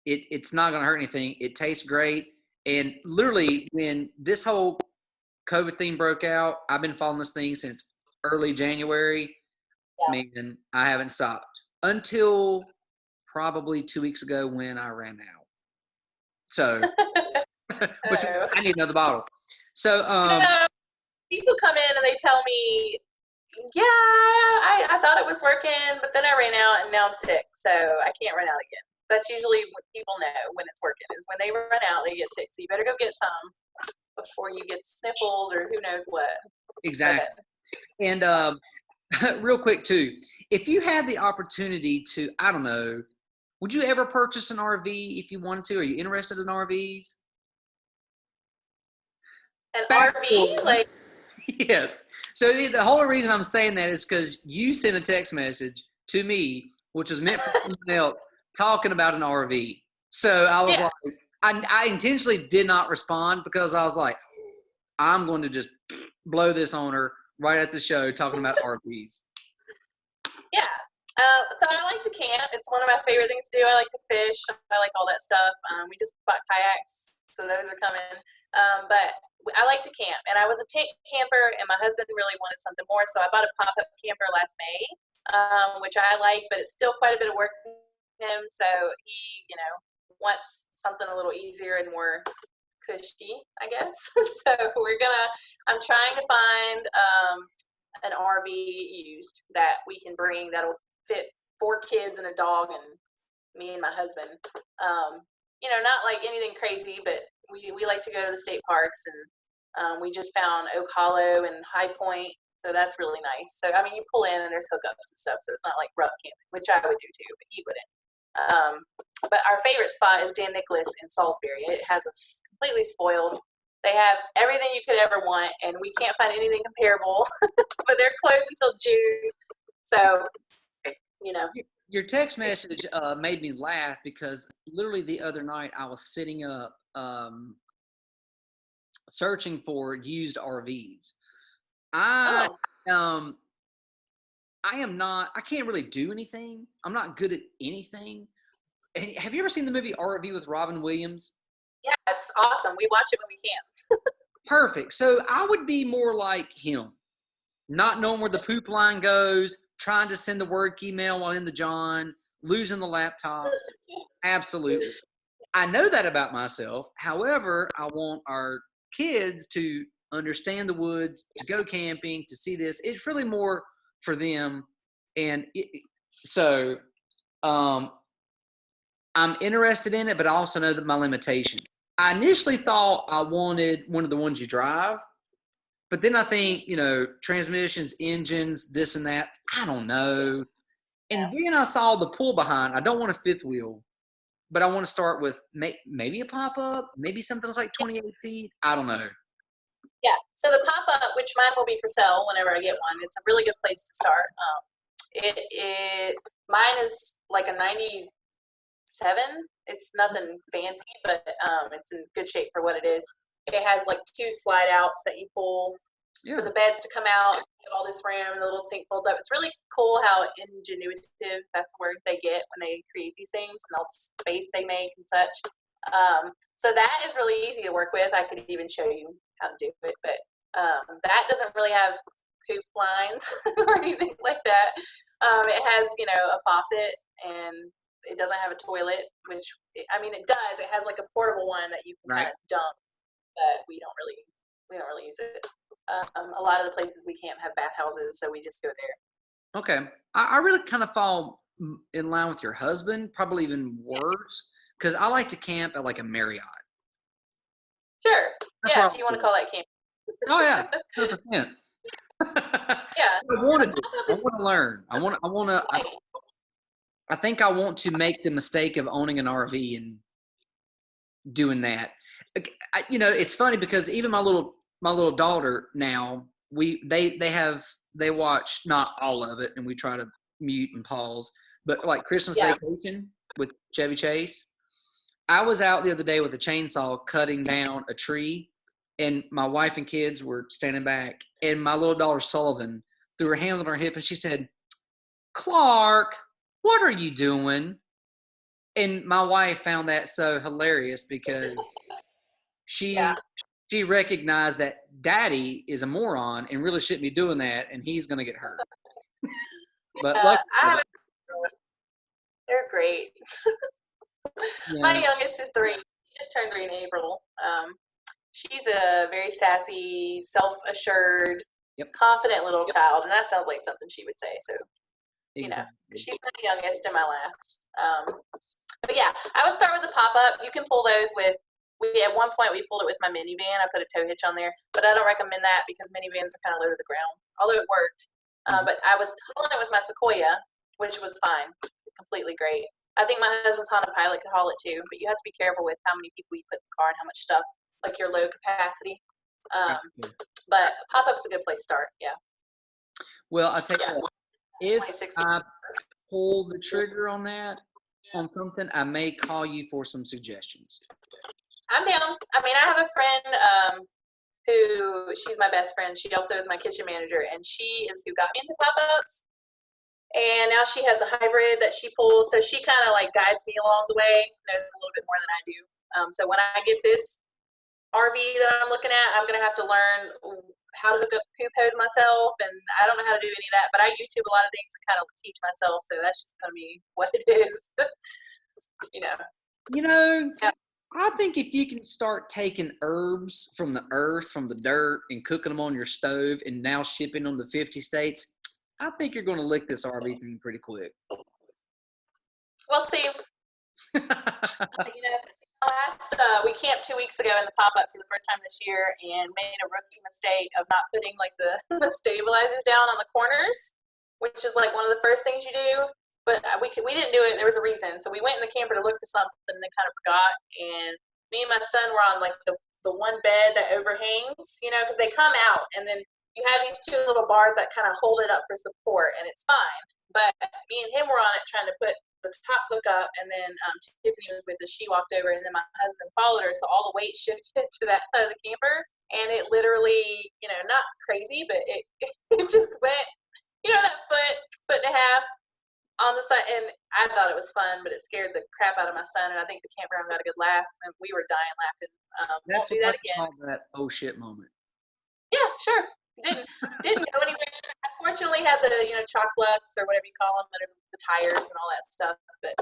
It's not going to hurt anything. It tastes great. And literally, when this whole COVID thing broke out, I've been following this thing since early January. Yeah. Man, I haven't stopped until probably 2 weeks ago when I ran out. So, which I need another bottle. So, people come in and they tell me, yeah, I I thought it was working, but then I ran out and now I'm sick, so I can't run out again. That's usually what people know when it's working is when they run out, they get sick. So you better go get some before you get sniffles or who knows what. Exactly. But, And real quick too, if you had the opportunity to, I don't know, would you ever purchase an RV if you wanted to? Are you interested in RVs? an Fast RV, forward. like, Yes. So the whole reason I'm saying that is because you sent a text message to me, which was meant for someone else, talking about an RV. So I was yeah, like, I intentionally did not respond because I was like, I'm going to just blow this on her right at the show talking about RVs. yeah. So I like to camp. It's one of my favorite things to do. I like to fish. I like all that stuff. We just bought kayaks, so those are coming. But I like to camp, and I was a tent camper, and my husband really wanted something more, so I bought a pop-up camper last May, which I like, but it's still quite a bit of work for him. So he, wants something a little easier and more cushy, I guess. So I'm trying to find an RV used that we can bring that'll fit 4 kids and a dog and me and my husband. Not like anything crazy, but we like to go to the state parks, and we just found Oak Hollow and High Point, so that's really nice. So I mean, you pull in and there's hookups and stuff, so it's not like rough camping, which I would do too, but he wouldn't. But our favorite spot is Dan Nicholas in Salisbury. It has us completely spoiled. They have everything you could ever want, and we can't find anything comparable. But they're closed until June, so you know. Your text message made me laugh because literally the other night I was sitting up searching for used RVs. I Oh, um I am not. I can't really do anything. I'm not good at anything. Have you ever seen the movie RV with Robin Williams? yeah, it's awesome. We watch it when we can. Perfect. So I would be more like him, not knowing where the poop line goes, trying to send the work email while in the John, losing the laptop. Absolutely. I know that about myself. However, I want our kids to understand the woods, to go camping, to see this. It's really more for them. And so I'm interested in it, but I also know that my limitations. I initially thought I wanted one of the ones you drive, but then I think, transmissions, engines, this and that. I don't know. Yeah. And then I saw the pull behind. I don't want a fifth wheel, but I want to start with maybe a pop up, maybe something that's like 28 feet. I don't know. Yeah. So the pop up, which mine will be for sale whenever I get one, it's a really good place to start. Mine is like a 97. It's nothing fancy, but it's in good shape for what it is. It has like 2 slide outs that you pull Yeah. for the beds to come out. You have all this room, the little sink folds up. It's really cool how ingenuitive, that's the word they get when they create these things and all the space they make and such. So that is really easy to work with. I could even show you how to do it, but that doesn't really have poop lines or anything like that. It has, a faucet, and it doesn't have a toilet, which it does. It has like a portable one that you can Right. kind of dump, but we don't really use it. A lot of the places we camp have bathhouses, so we just go there. Okay. I really kind of fall in line with your husband, probably even worse, because I like to camp at like a Marriott. Sure. That's Yeah, where if you want to call that camping. oh yeah, 100%. Yeah. I want to do. I Is want to learn. right. I think I want to make the mistake of owning an RV and doing that. It's funny because even my little daughter now, they watch not all of it, and we try to mute and pause, but like Christmas Yeah. Vacation with Chevy Chase. I was out the other day with a chainsaw cutting down a tree, and my wife and kids were standing back, and my little daughter Sullivan threw her hand on her hip and she said, "Clark, what are you doing?" And my wife found that so hilarious because Yeah. she recognized that daddy is a moron and really shouldn't be doing that, and he's going to get hurt. But I luckily, haven't. They're great. My youngest is 3. She just turned 3 in April. She's a very sassy, self-assured, yep. confident little child, and that sounds like something she would say. So Exactly. She's my youngest and my last. But yeah, I would start with the pop up. You can pull those with. At one point we pulled it with my minivan. I put a tow hitch on there, but I don't recommend that because minivans are kind of low to the ground. Although it worked, but I was hauling it with my Sequoia, which was fine, completely great. I think my husband's Honda Pilot could haul it too, but you have to be careful with how many people you put in the car and how much stuff, like your low capacity. Gotcha. But pop up's a good place to start. Yeah. Well, I tell you what, if 26 I pull the trigger on that, on something, I may call you for some suggestions. I'm down. I mean, I have a friend who she's my best friend. She also is my kitchen manager, and she is who got me into pop ups. And now she has a hybrid that she pulls, so she kind of like guides me along the way, knows a little bit more than I do. So when I get this RV that I'm looking at, I'm gonna have to learn how to hook up poop hose myself, and I don't know how to do any of that. But I YouTube a lot of things to kind of teach myself, so that's just gonna be what it is. you know. You know, Yeah. I think if you can start taking herbs from the earth, from the dirt, and cooking them on your stove, and now shipping them to 50 states, I think you're going to lick this RV thing pretty quick. We'll see. We camped 2 weeks ago in the pop up for the first time this year, and made a rookie mistake of not putting like the, the stabilizers down on the corners, which is like one of the first things you do. But we didn't do it. There was a reason. So we went in the camper to look for something, and then kind of forgot. And me and my son were on like the one bed that overhangs, because they come out, and then you have these two little bars that kind of hold it up for support, and it's fine. But me and him were on it trying to put the top hook up, and then Tiffany was with us. She walked over, and then my husband followed her. So all the weight shifted to that side of the camper, and it literally, not crazy, but it it just went, that foot and a half on the side. And I thought it was fun, but it scared the crap out of my son, and I think the campground got a good laugh, and we were dying laughing. Won't do that again. Call that oh shit moment. Yeah, sure. Didn't go anywhere. I fortunately had the chalk blocks or whatever you call them, that are the tires and all that stuff. But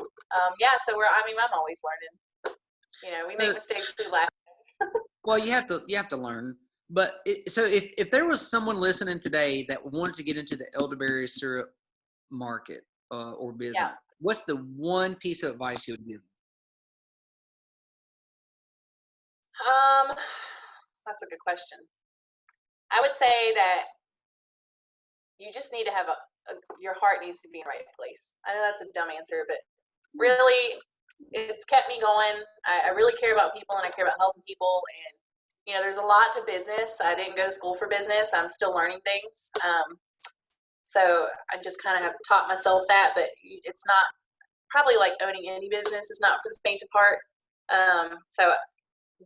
yeah, so I'm always learning. We make mistakes, we laugh. Well, you have to learn. But so if there was someone listening today that wanted to get into the elderberry syrup market or business, what's the one piece of advice you would give them? That's a good question. I would say that you just need to have your heart needs to be in the right place. I know that's a dumb answer, but really, it's kept me going. I really care about people, and I care about helping people. And there's a lot to business. I didn't go to school for business. I'm still learning things. So I just kind of have taught myself that. But it's not probably like owning any business is not for the faint of heart. So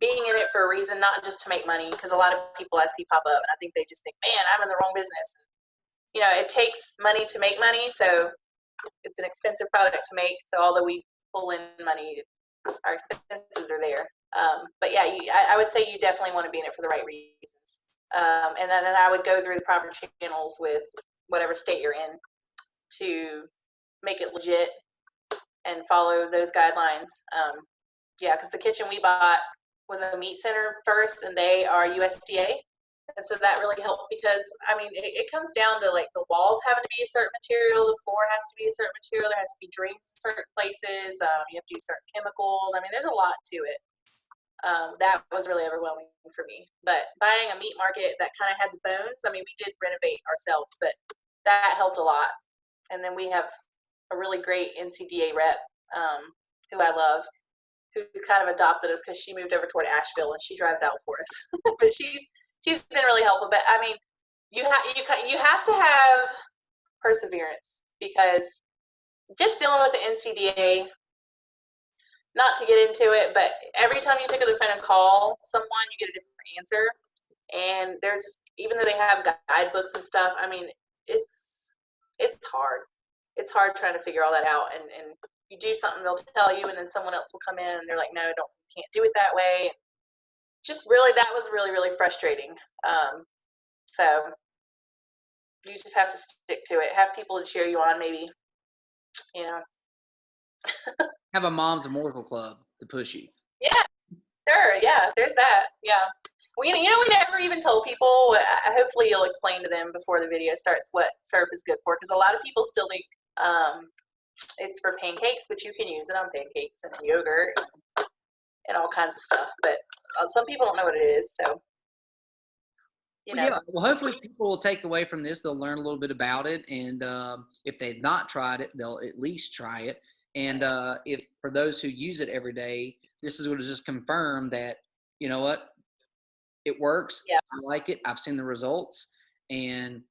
being in it for a reason, not just to make money, because a lot of people I see pop up, and I think they just think, man, I'm in the wrong business. It takes money to make money, so it's an expensive product to make. So although we pull in money, our expenses are there. But yeah, I would say you definitely want to be in it for the right reasons. And then I would go through the proper channels with whatever state you're in to make it legit and follow those guidelines. Yeah, because the kitchen we bought was a meat center first, and they are USDA. And so that really helped because, it comes down to like the walls having to be a certain material, the floor has to be a certain material, there has to be drinks in certain places, you have to use certain chemicals. There's a lot to it. That was really overwhelming for me. But buying a meat market that kind of had the bones, we did renovate ourselves, but that helped a lot. And then we have a really great NCDA rep who I love, who kind of adopted us because she moved over toward Asheville, and she drives out for us. But she's been really helpful. But you have to have perseverance, because just dealing with the NCDA, not to get into it, but every time you pick up the phone and call someone, you get a different answer. And even though they have guidebooks and stuff, it's hard. It's hard trying to figure all that out. And you do something, they'll tell you, and then someone else will come in and they're like, no, can't do it that way. Just really, that was really, really frustrating. So you just have to stick to it. Have people to cheer you on, maybe, Have a mom's immortal club to push you. Yeah, sure. Yeah, there's that. Yeah. We never even told people. Hopefully you'll explain to them before the video starts what syrup is good for, because a lot of people still think It's for pancakes, but you can use it on pancakes and yogurt and all kinds of stuff. But some people don't know what it is, so you Well, know. yeah. Well, hopefully people will take away from this. They'll learn a little bit about it, and if they've not tried it, they'll at least try it. And if for those who use it every day, this is going to just confirm that you know what, it works. Yeah. I like it. I've seen the results, and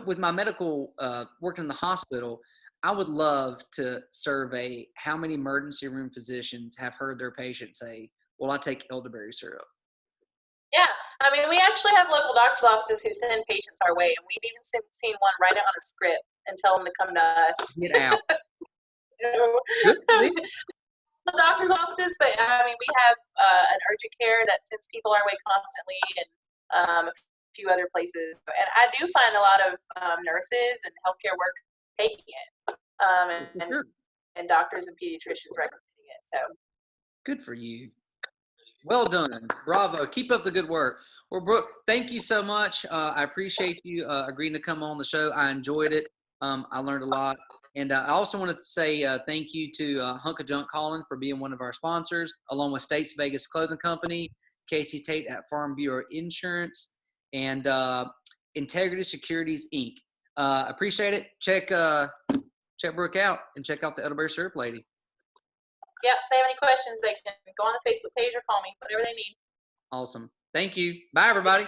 with my medical working in the hospital, I would love to survey how many emergency room physicians have heard their patients say, "Well, I take elderberry syrup." Yeah, I mean, we actually have local doctor's offices who send patients our way, and we've even seen one write it on a script and tell them to come to us. Get out. Good for them. The doctor's offices, but I mean, we have an urgent care that sends people our way constantly, and a few other places. And I do find a lot of nurses and healthcare workers taking it, and Sure. and doctors and pediatricians recommending it. So Good for you. Well done. Bravo. Keep up the good work. Well, Brooke, thank you so much. I appreciate you agreeing to come on the show. I enjoyed it. I learned a lot. And I also wanted to say thank you to Hunk of Junk Calling for being one of our sponsors, along with States Vegas Clothing Company, Casey Tate at Farm Bureau Insurance, and Integrity Securities, Inc. Appreciate it. Check Brooke out and check out the Elderberry Syrup Lady. yeah, if they have any questions, they can go on the Facebook page or call me, whatever they need. Awesome. Thank you. Bye, everybody.